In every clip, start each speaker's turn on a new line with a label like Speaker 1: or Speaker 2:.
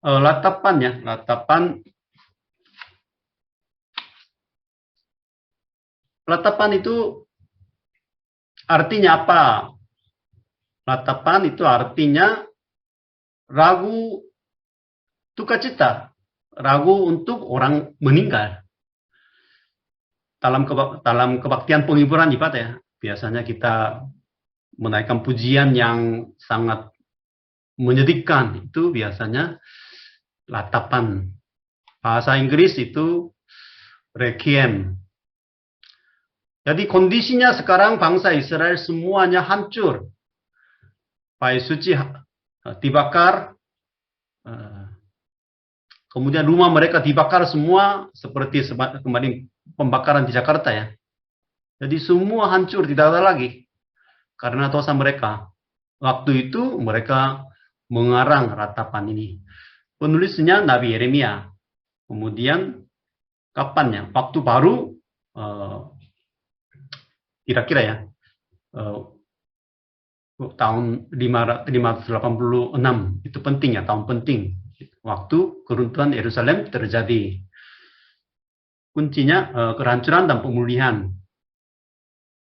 Speaker 1: Latapan ya, latapan itu artinya apa? Latapan itu artinya ragu sukacita, ragu untuk orang meninggal. Dalam kebaktian penghiburan ibadah ya, biasanya kita menaikkan pujian yang sangat menyedihkan, itu biasanya latapan. Bahasa Inggris itu requiem. Jadi kondisinya sekarang bangsa Israel semuanya hancur. Bait suci dibakar, kemudian rumah mereka dibakar semua, seperti kemarin pembakaran di Jakarta ya. Jadi semua hancur, tidak ada lagi karena dosa mereka. Waktu itu mereka mengarang ratapan ini. Penulisnya Nabi Yeremia. Kemudian kapannya? Waktu baru kira-kira ya tahun 586 itu penting ya, tahun penting. Waktu keruntuhan Yerusalem terjadi. Kuncinya kehancuran dan pemulihan.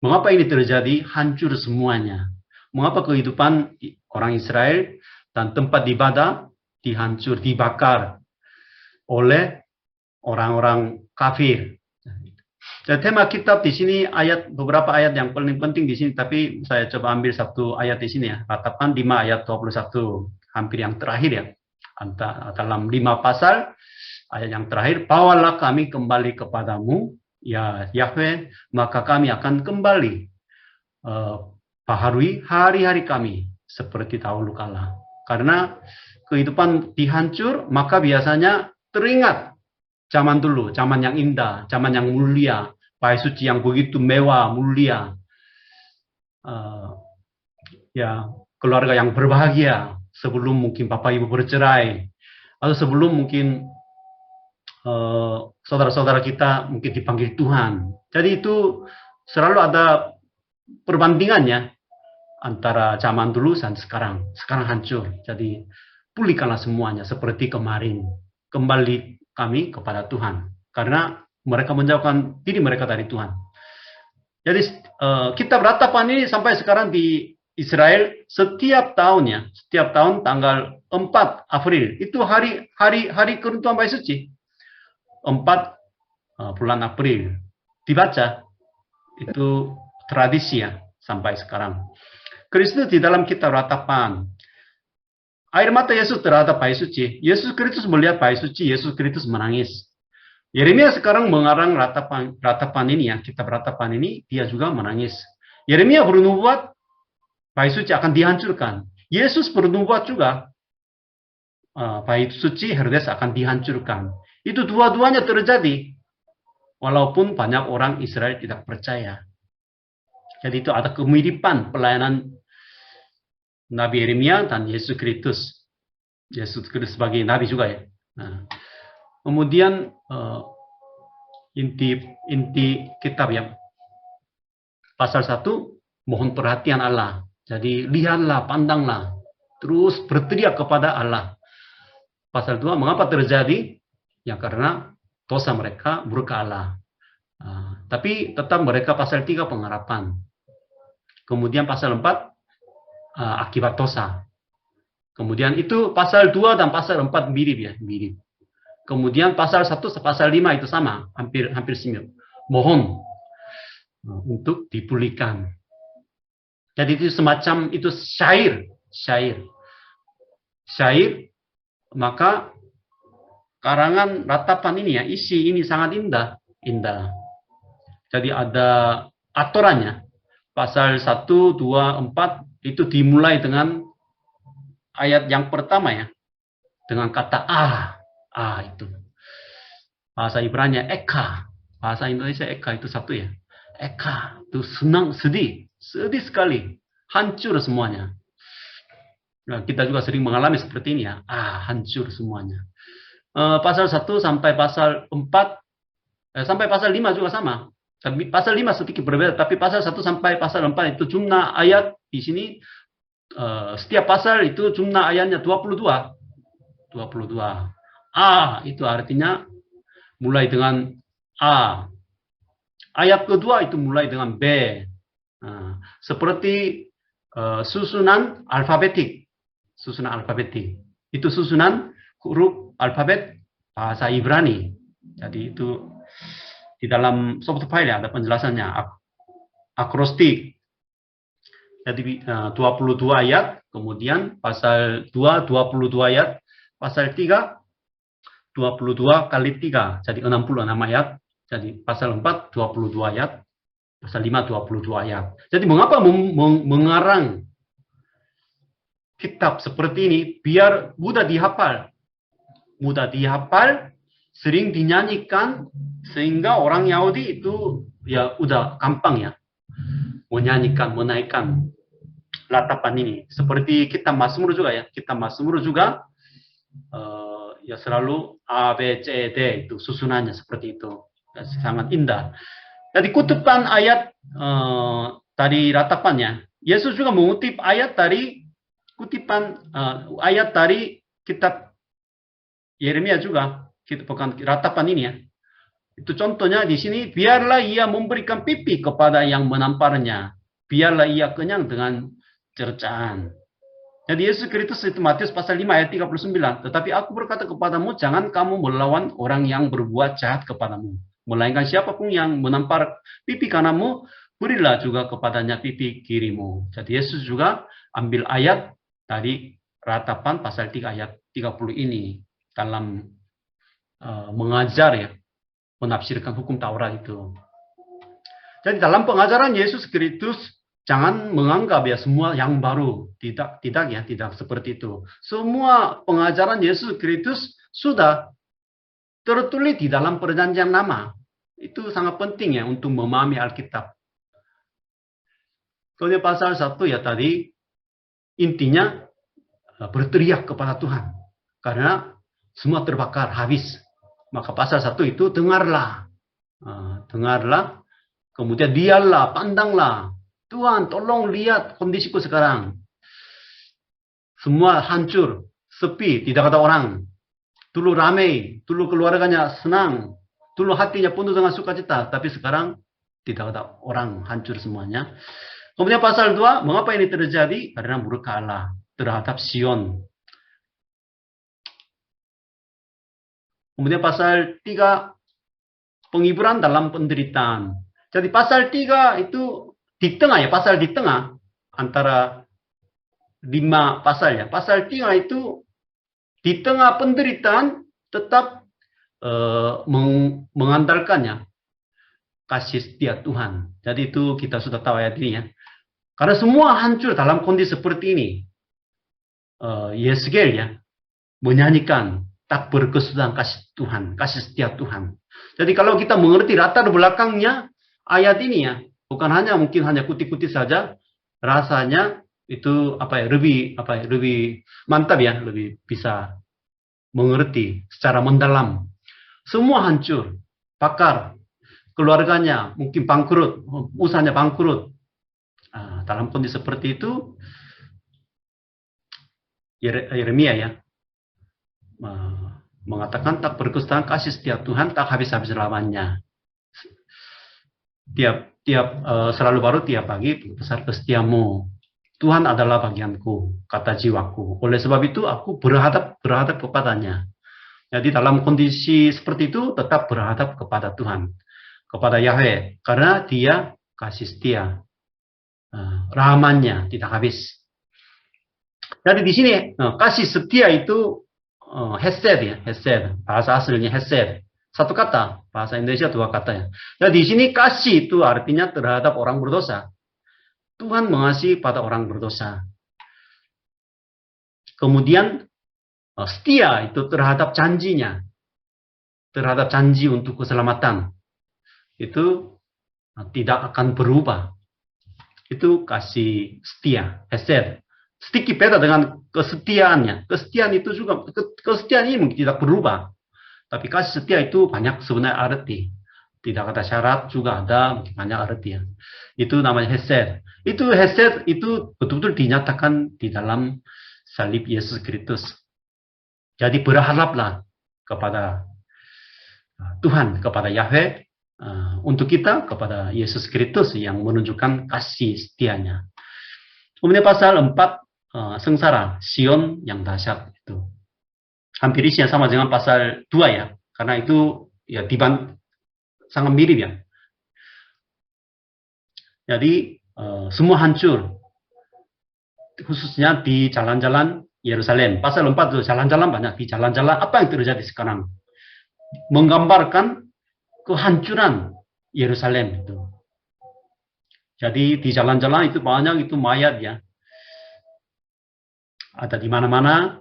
Speaker 1: Mengapa ini terjadi? Hancur semuanya. Mengapa kehidupan orang Israel dan tempat ibadah dihancur, dibakar oleh orang-orang kafir. Jadi tema kitab di sini beberapa ayat yang paling penting di sini, tapi saya coba ambil satu ayat di sini ya. Ratapan 5 ayat 21, hampir yang terakhir ya. Dalam 5 pasal, ayat yang terakhir, bawalah kami kembali kepadamu, ya Yahweh, maka kami akan kembali baharui hari-hari kami seperti dahulu kala. Karena kehidupan dihancur, maka biasanya teringat zaman dulu, zaman yang indah, zaman yang mulia, bait suci yang begitu mewah, mulia, ya keluarga yang berbahagia sebelum mungkin bapak ibu bercerai, atau sebelum mungkin saudara-saudara kita mungkin dipanggil Tuhan. Jadi itu selalu ada perbandingannya antara zaman dulu dan sekarang. Sekarang hancur. Jadi pulihkanlah semuanya seperti kemarin. Kembali kami kepada Tuhan. Karena mereka menjauhkan diri mereka dari Tuhan. Jadi kitab ratapan ini sampai sekarang di Israel setiap tahunnya, setiap tahun tanggal 4 April itu hari keruntuhan bait suci. 4 bulan April dibaca, itu tradisi ya sampai sekarang. Kristus di dalam kitab ratapan, air mata Yesus terhadap bait suci. Yesus Kristus melihat bait suci, Yesus Kristus menangis. Yeremia sekarang mengarang ratapan ini ya, kitab ratapan ini, dia juga menangis. Yeremia bernubuat bait suci akan dihancurkan. Yesus bernubuat juga bait suci Herodes akan dihancurkan. Itu dua-duanya terjadi. Walaupun banyak orang Israel tidak percaya. Jadi itu ada kemiripan pelayanan Nabi Yeremia dan Yesus Kristus. Yesus Kristus sebagai Nabi juga ya. Nah, kemudian inti kitab ya. Pasal 1, mohon perhatian Allah. Jadi lihatlah, pandanglah. Terus berteriak kepada Allah. Pasal 2, mengapa terjadi? Ya karena dosa mereka murka Allah. Tapi tetap mereka pasal 3 pengharapan. Kemudian pasal 4 akibat dosa. Kemudian itu pasal 2 dan pasal 4 mirip ya, mirip. Kemudian pasal 1 pasal 5 itu sama, hampir semua. Mohon untuk dipulihkan. Jadi itu semacam itu syair. Maka karangan ratapan ini ya, isi ini sangat indah. Jadi ada aturannya. Pasal 1, 2, 4 itu dimulai dengan ayat yang pertama ya. Dengan kata itu. Bahasa Ibrani Eka. Bahasa Indonesia Eka itu satu ya. Eka itu senang, sedih sekali. Hancur semuanya. Nah, kita juga sering mengalami seperti ini ya. Hancur semuanya. Pasal 1 sampai pasal 4 sampai pasal 5 juga sama. Tapi pasal 5 sedikit berbeda, tapi pasal 1 sampai pasal 4 itu jumlah ayat di sini setiap pasal itu jumlah ayatnya 22. 22. A itu artinya mulai dengan A. Ayat kedua itu mulai dengan B. Nah, seperti susunan alfabetik. Susunan alfabetik. Itu susunan huruf alfabet bahasa Ibrani. Jadi itu di dalam soft file ada penjelasannya. Akrostik. Jadi 22 ayat, kemudian pasal 2, 22 ayat, pasal 3, 22 kali 3, jadi 66 ayat. Jadi pasal 4, 22 ayat, pasal 5, 22 ayat. Jadi mengapa mengarang kitab seperti ini? Biar mudah dihafal. Mudah dihafal, sering dinyanyikan, sehingga orang Yahudi itu ya udah gampang ya. Menyanyikan, menaikkan ratapan ini. Seperti kitab Mazmur juga ya. Kitab Mazmur juga ya selalu A, B, C, D itu susunannya seperti itu. Ya, sangat indah. Jadi kutipan ayat tadi ratapannya. Yesus juga mengutip ayat dari kutipan ayat dari kitab Yeremia juga. Bukan ratapan ini ya. Itu contohnya di sini, biarlah ia memberikan pipi kepada yang menamparnya. Biarlah ia kenyang dengan cercaan. Jadi Yesus Kristus itu Matius pasal 5 ayat 39. Tetapi aku berkata kepadamu, jangan kamu melawan orang yang berbuat jahat kepadamu. Melainkan siapapun yang menampar pipi kananmu, berilah juga kepadanya pipi kirimu. Jadi Yesus juga ambil ayat dari ratapan pasal 3 ayat 30 ini. Dalam mengajar ya, menafsirkan hukum Taurat itu. Jadi dalam pengajaran Yesus Kristus, jangan menganggap ya semua yang baru. Tidak ya, tidak seperti itu. Semua pengajaran Yesus Kristus sudah tertulis di dalam perjanjian lama. Itu sangat penting ya untuk memahami Alkitab. Soalnya pasal 1 ya tadi, intinya berteriak kepada Tuhan. Karena semua terbakar, habis. Maka pasal 1 itu dengarlah. Dengarlah. Kemudian diamlah, pandanglah. Tuhan, tolong lihat kondisiku sekarang. Semua hancur, sepi, tidak ada orang. Dulu ramai, dulu keluarganya senang. Dulu hatinya penuh dengan sukacita. Tapi sekarang tidak ada orang, hancur semuanya. Kemudian pasal 2, mengapa ini terjadi? Karena murka Allah terhadap Sion. Kemudian pasal 3, penghiburan dalam penderitaan. Jadi pasal 3 itu di tengah ya, pasal di tengah antara 5 pasal ya. Pasal 3 itu di tengah penderitaan tetap mengandalkannya kasih setia Tuhan. Jadi itu kita sudah tahu ayat ini ya. Karena semua hancur dalam kondisi seperti ini. Yeskel ya menyanyikan tak berkesudahan kasih Tuhan, kasih setia Tuhan. Jadi kalau kita mengerti latar belakangnya ayat ini ya, bukan hanya mungkin hanya kutip-kutip saja, rasanya itu lebih mantap ya, lebih bisa mengerti secara mendalam. Semua hancur, bakar, keluarganya mungkin bangkrut, usahanya bangkrut. Dalam kondisi seperti itu, Yeremia ya mengatakan tak berkesudahan kasih setia Tuhan tak habis-habis lamanya. Tiap selalu baru tiap pagi besar kesetiamu. Tuhan adalah bagianku, kata jiwaku. Oleh sebab itu aku berhadap kepadanya. Jadi dalam kondisi seperti itu tetap berhadap kepada Tuhan, kepada Yahweh, karena Dia kasih setia, rahmannya tidak habis. Jadi di sini kasih setia itu hesed ya, hesed, bahasa aslinya hesed. Satu kata, bahasa Indonesia 2 kata ya. Jadi di sini kasih itu artinya terhadap orang berdosa. Tuhan mengasihi pada orang berdosa. Kemudian setia itu terhadap janjinya, terhadap janji untuk keselamatan. Itu tidak akan berubah. Itu kasih setia, hesed. Sedikit beda dengan kesetiaannya. Kesetiaan itu juga, kesetiaan ini mungkin tidak berubah. Tapi kasih setia itu banyak sebenarnya arti. Tidak ada syarat juga ada banyak arti ya. Itu namanya hesed. Itu hesed itu betul-betul dinyatakan di dalam salib Yesus Kristus. Jadi berharaplah kepada Tuhan, kepada Yahweh, untuk kita, kepada Yesus Kristus yang menunjukkan kasih setianya. Kemudian pasal 4, sengsara, Sion yang dahsyat itu. Hampir isinya sama dengan pasal 2 ya, karena itu ya sangat mirip ya. Jadi semua hancur, khususnya di jalan-jalan Yerusalem. Pasal 4 itu jalan-jalan banyak, di jalan-jalan apa yang terjadi sekarang? Menggambarkan kehancuran Yerusalem itu. Jadi di jalan-jalan itu banyak itu mayat ya. Ada di mana-mana.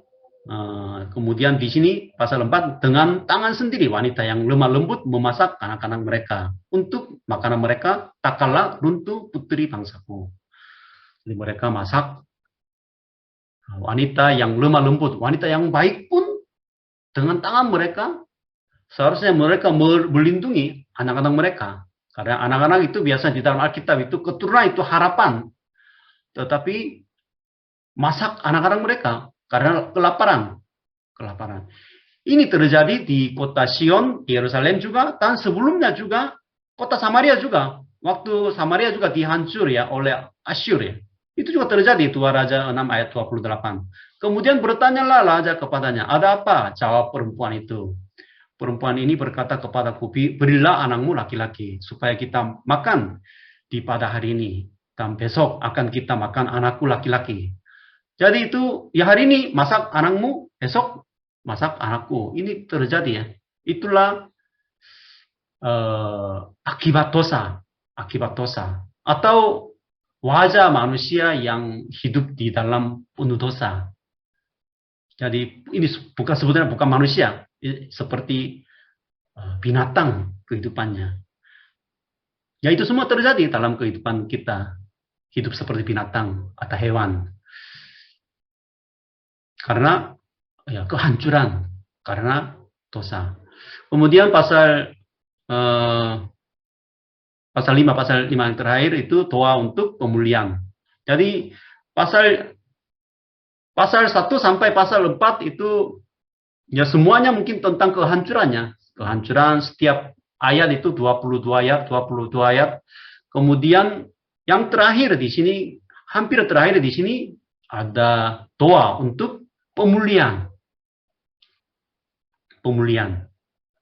Speaker 1: Kemudian di sini pasal 4, dengan tangan sendiri wanita yang lemah lembut memasak anak-anak mereka. Untuk makanan mereka, tak kalah runtuh putri bangsaku. Jadi mereka masak. Wanita yang lemah lembut, wanita yang baik pun dengan tangan mereka, seharusnya mereka melindungi anak-anak mereka. Karena anak-anak itu biasanya di dalam Alkitab itu keturunan itu harapan. Tetapi masak anak-anak mereka karena kelaparan. Ini terjadi di kota Sion, Yerusalem juga, dan sebelumnya juga kota Samaria juga. Waktu Samaria juga dihancur ya oleh Asyur ya. Itu juga terjadi, 2 Raja 6 ayat 28. Kemudian bertanyalah raja kepadanya, ada apa? Jawab perempuan itu. Perempuan ini berkata kepadaku, berilah anakmu laki-laki, supaya kita makan di pada hari ini. Dan besok akan kita makan anakku laki-laki. Jadi itu, ya hari ini masak anakmu, besok masak anakku. Ini terjadi ya. Itulah akibat dosa. Atau wajah manusia yang hidup di dalam penuh dosa. Jadi ini sebetulnya bukan manusia, seperti binatang kehidupannya. Ya itu semua terjadi dalam kehidupan kita, hidup seperti binatang atau hewan. Karena ya kehancuran, karena dosa. Kemudian pasal 5 yang terakhir itu doa untuk pemulihan. Jadi pasal 1 sampai pasal 4 itu ya semuanya mungkin tentang kehancurannya. Kehancuran setiap ayat itu 22 ayat. Kemudian yang terakhir di sini, hampir terakhir di sini ada doa untuk pemulihan.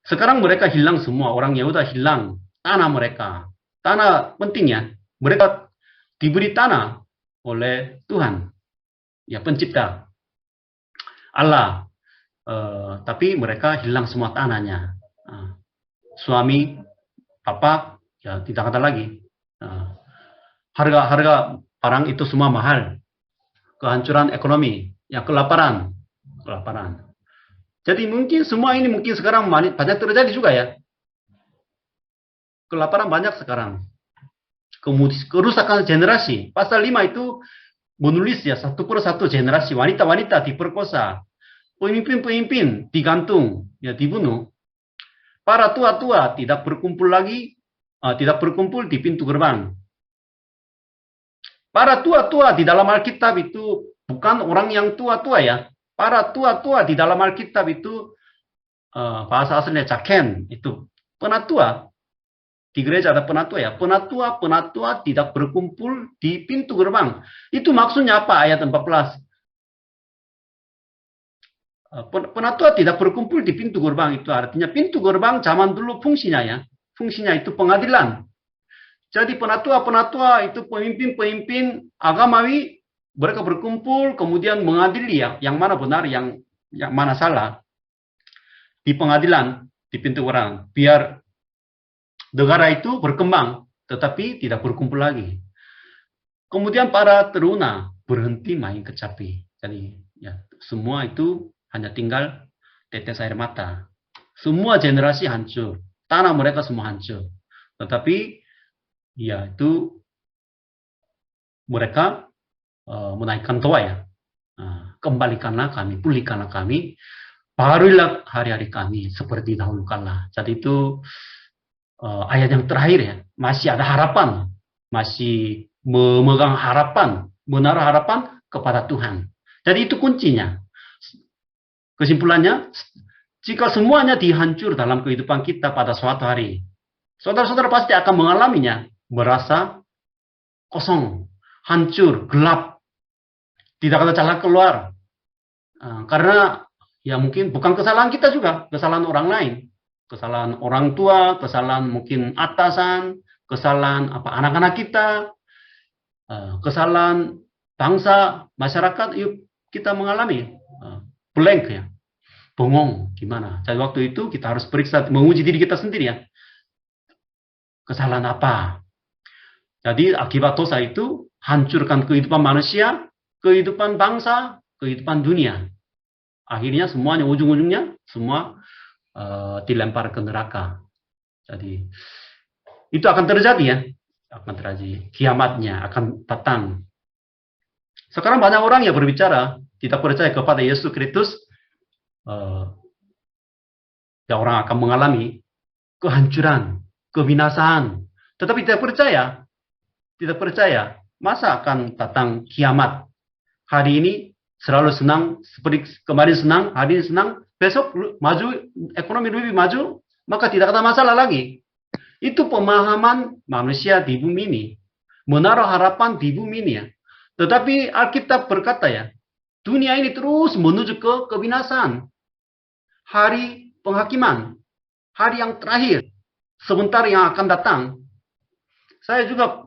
Speaker 1: Sekarang mereka hilang semua, orang Yehuda hilang tanah mereka. Tanah pentingnya, mereka diberi tanah oleh Tuhan, ya pencipta Allah, tapi mereka hilang semua tanahnya. Suami, papa, ya tidak ada lagi. Harga barang itu semua mahal. Kehancuran ekonomi, ya kelaparan. Jadi mungkin semua ini mungkin sekarang banyak terjadi juga ya. Kelaparan banyak sekarang. Kemudian kerusakan generasi. Pasal 5 itu menulis ya satu persatu generasi. Wanita-wanita diperkosa. Pemimpin-pemimpin digantung, ya dibunuh. Para tua-tua tidak berkumpul di pintu gerbang. Para tua-tua di dalam Alkitab itu bukan orang yang tua-tua ya. Para tua-tua di dalam Alkitab itu bahasa aslinya caken, itu penatua. Di gereja ada penatua ya. Penatua tidak berkumpul di pintu gerbang. Itu maksudnya apa ayat 14? Penatua tidak berkumpul di pintu gerbang, itu artinya pintu gerbang zaman dulu fungsinya ya. Fungsinya itu pengadilan. Jadi penatua itu pemimpin-pemimpin agamawi, mereka berkumpul kemudian mengadili ya, yang mana benar, yang mana salah. Di pengadilan, di pintu gerbang, biar negara itu berkembang, tetapi tidak berkumpul lagi. Kemudian para teruna berhenti main kecapi. Jadi ya semua itu hanya tinggal tetes air mata. Semua generasi hancur, tanah mereka semua hancur. Tetapi ya itu mereka menaikkan doa ya. Kembalikanlah kami, pulihkanlah kami, barulah hari-hari kami seperti dahulu kala. Jadi itu ayat yang terakhir ya, masih ada harapan, masih memegang harapan, menaruh harapan kepada Tuhan. Jadi itu kuncinya. Kesimpulannya, jika semuanya dihancur dalam kehidupan kita pada suatu hari, saudara-saudara pasti akan mengalaminya, merasa kosong, hancur, gelap, tidak ada jalan keluar. Karena ya mungkin bukan kesalahan kita juga, kesalahan orang lain. Kesalahan orang tua, kesalahan mungkin atasan, kesalahan anak-anak kita, kesalahan bangsa, masyarakat, yuk kita mengalami blank ya, bengong gimana. Jadi waktu itu kita harus periksa, menguji diri kita sendiri ya. Kesalahan apa? Jadi akibat dosa itu hancurkan kehidupan manusia, kehidupan bangsa, kehidupan dunia. Akhirnya semuanya ujung-ujungnya semua dilempar ke neraka. Jadi itu akan terjadi ya, akan terjadi. Kiamatnya akan datang. Sekarang banyak orang yang berbicara tidak percaya kepada Yesus Kristus, ya orang akan mengalami kehancuran, kebinasaan. Tetapi tidak percaya, masa akan datang kiamat? Hari ini selalu senang, seperti kemarin senang, hari ini senang, besok maju, ekonomi lebih maju, maka tidak ada masalah lagi. Itu pemahaman manusia di bumi ini. Menaruh harapan di bumi ini ya. Tetapi Alkitab berkata ya, dunia ini terus menuju ke kebinasaan. Hari penghakiman, hari yang terakhir, sebentar yang akan datang. Saya juga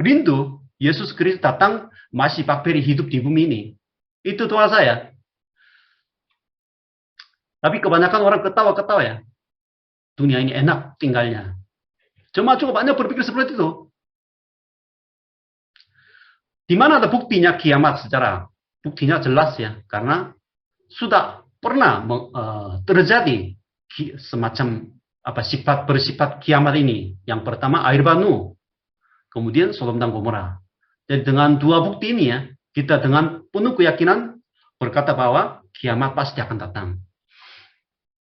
Speaker 1: rindu Yesus Kristus datang masih pakai hidup di bumi ini. Itu doa saya. Tapi kebanyakan orang ketawa-ketawa ya. Dunia ini enak tinggalnya. Cuma banyak berpikir seperti itu. Di mana ada buktinya kiamat secara buktinya jelas ya, karena sudah pernah terjadi semacam bersifat kiamat ini. Yang pertama air banu, kemudian Sodom dan Gomora. Jadi dengan dua bukti ini ya, kita dengan penuh keyakinan berkata bahwa kiamat pasti akan datang.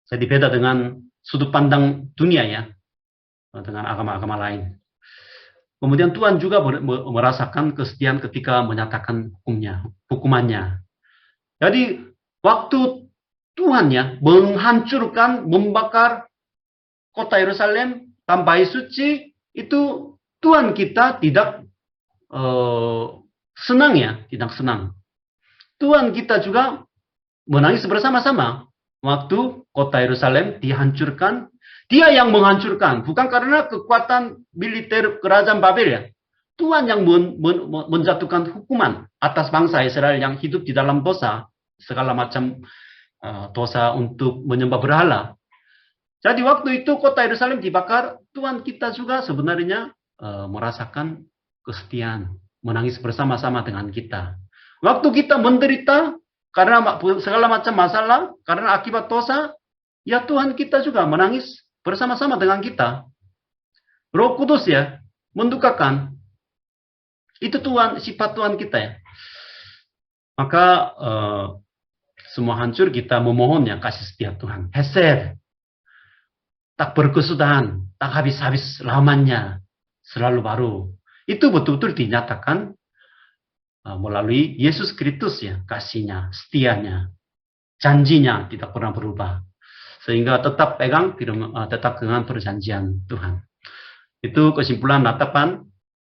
Speaker 1: Jadi beda dengan sudut pandang dunia ya, dengan agama-agama lain. Kemudian Tuhan juga merasakan kesedihan ketika menyatakan hukumannya. Jadi waktu Tuhan ya menghancurkan, membakar kota Yerusalem, tanpa suci, itu Tuhan kita tidak senang ya, tidak senang. Tuhan kita juga menangis bersama-sama waktu kota Yerusalem dihancurkan. Dia yang menghancurkan, bukan karena kekuatan militer kerajaan Babel ya. Tuhan yang menjatuhkan hukuman atas bangsa Israel yang hidup di dalam dosa, segala macam dosa untuk menyembah berhala. Jadi waktu itu kota Yerusalem dibakar, Tuhan kita juga sebenarnya merasakan kesedihan, menangis bersama-sama dengan kita. Waktu kita menderita karena segala macam masalah, karena akibat dosa, ya Tuhan kita juga menangis bersama-sama dengan kita. Roh Kudus ya, mendukakan. Itu Tuhan, sifat Tuhan kita ya. Maka semua hancur, kita memohonnya kasih setia Tuhan. Hesed, tak berkesudahan, tak habis-habis lamanya, selalu baru. Itu betul-betul dinyatakan melalui Yesus Kristus ya, kasihnya, setianya, janjinya tidak pernah berubah. Sehingga tetap pegang, tetap dengan perjanjian Tuhan. Itu kesimpulan ratapan